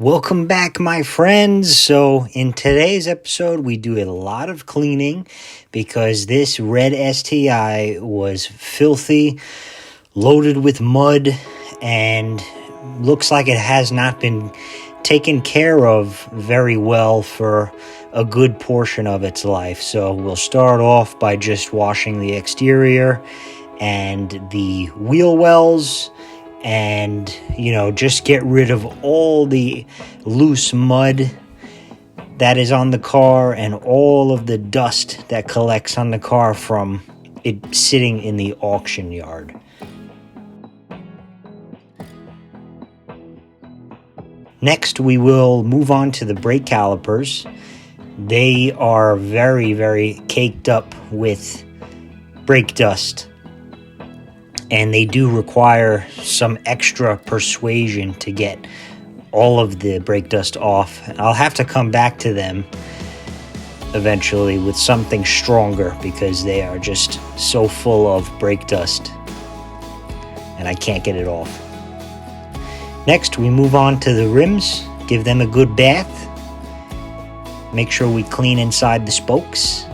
Welcome back, my friends. So in today's episode, we do a lot of cleaning because this red STI was filthy, loaded with mud, and looks like it has not been taken care of very well for a good portion of its life. So we'll start off by just washing the exterior and the wheel wells, and just get rid of all the loose mud that is on the car and all of the dust that collects on the car from it sitting in the auction yard. Next, we will move on to the brake calipers. They are very, very caked up with brake dust, and they do require some extra persuasion to get all of the brake dust off. I'll have to come back to them eventually with something stronger because they are just so full of brake dust and I can't get it off. Next, we move on to the rims. Give them a good bath. Make sure we clean inside the spokes.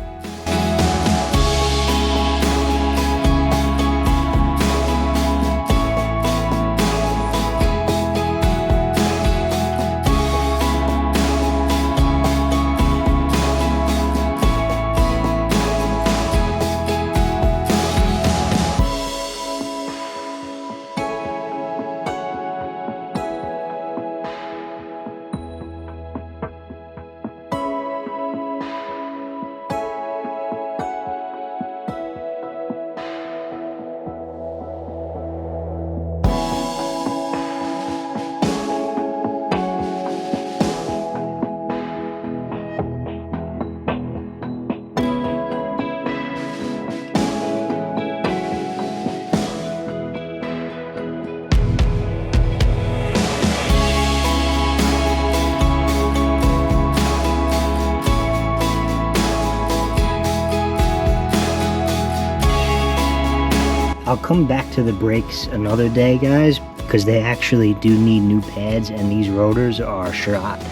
I'll come back to the brakes another day, guys, because they actually do need new pads, and these rotors are shot.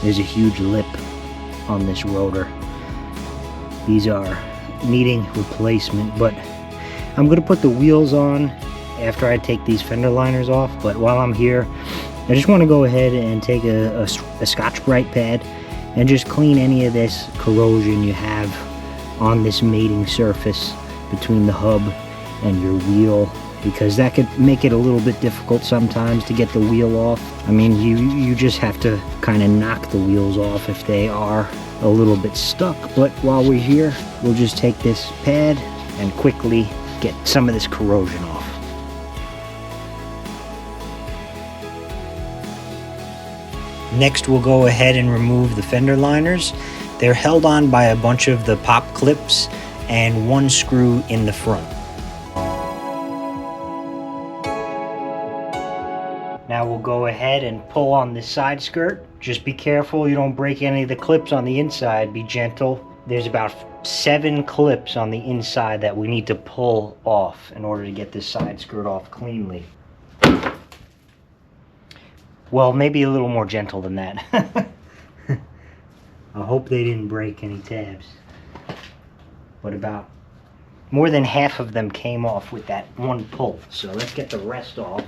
There's a huge lip on this rotor. These are needing replacement, but I'm going to put the wheels on after I take these fender liners off. But while I'm here, I just want to go ahead and take a Scotch-Brite pad and just clean any of this corrosion you have on this mating surface between the hub and your wheel, because that could make it a little bit difficult sometimes to get the wheel off. I mean, you just have to kind of knock the wheels off if they are a little bit stuck. But while we're here, we'll just take this pad and quickly get some of this corrosion off. Next, we'll go ahead and remove the fender liners. They're held on by a bunch of the pop clips and one screw in the front. Now we'll go ahead and pull on this side skirt. Just be careful you don't break any of the clips on the inside. Be gentle. There's about 7 clips on the inside that we need to pull off in order to get this side skirt off cleanly. Well, maybe a little more gentle than that. I hope they didn't break any tabs. But about more than half of them came off with that one pull. So let's get the rest off.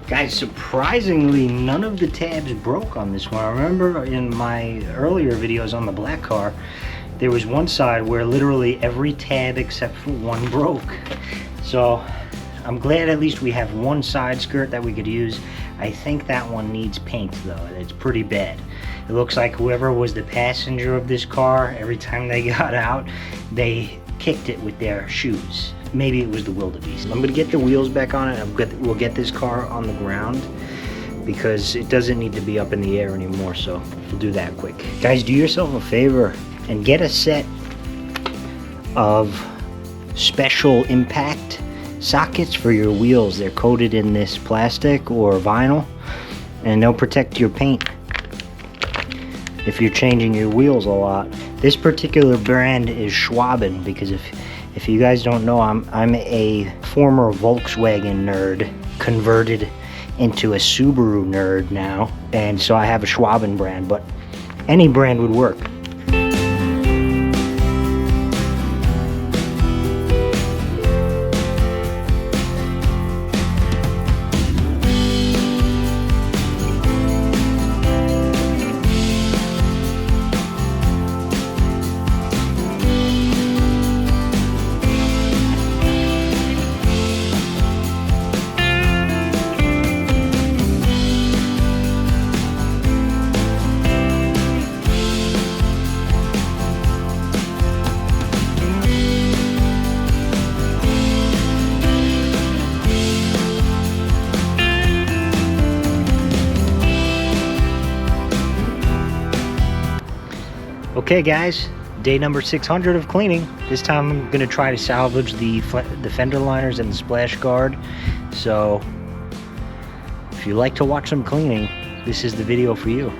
Guys, surprisingly, none of the tabs broke on this one. I remember in my earlier videos on the black car, there was one side where literally every tab except for one broke. So I'm glad at least we have one side skirt that we could use. I think that one needs paint though. It's pretty bad. It looks like whoever was the passenger of this car, every time they got out, they kicked it with their shoes. Maybe it was the wildebeest. I'm gonna get the wheels back on it. We'll get this car on the ground because it doesn't need to be up in the air anymore, so we'll do that quick. Guys, do yourself a favor and get a set of special impact sockets for your wheels. They're coated in this plastic or vinyl, and they'll protect your paint if you're changing your wheels a lot. This particular brand is Schwaben, because if If you guys don't know, I'm a former Volkswagen nerd converted into a Subaru nerd now, and so I have a Schwaben brand, but any brand would work. Okay guys, day number 600 of cleaning. This time I'm gonna try to salvage the fender liners and the splash guard. So if you like to watch some cleaning, this is the video for you.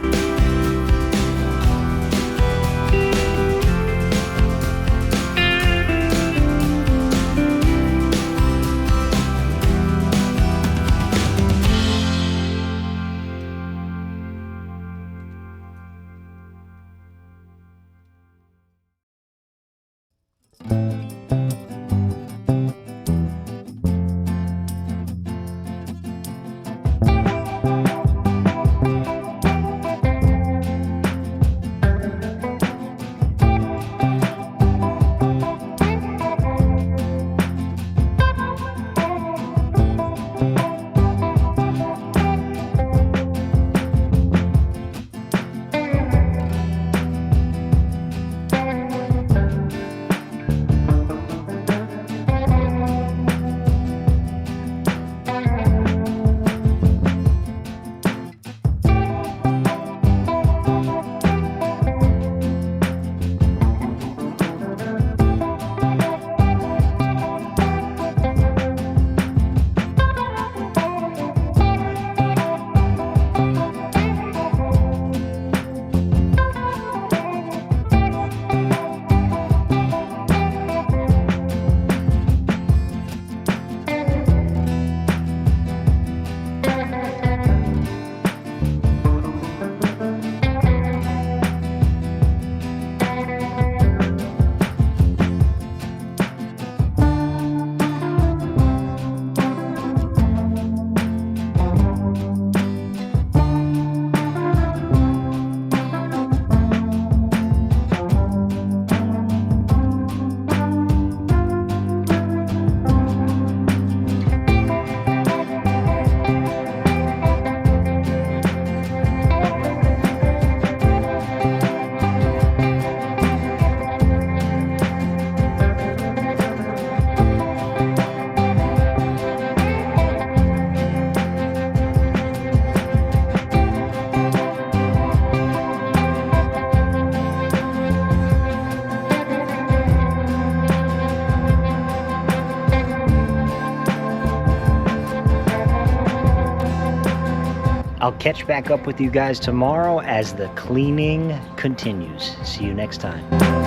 I'll catch back up with you guys tomorrow as the cleaning continues. See you next time.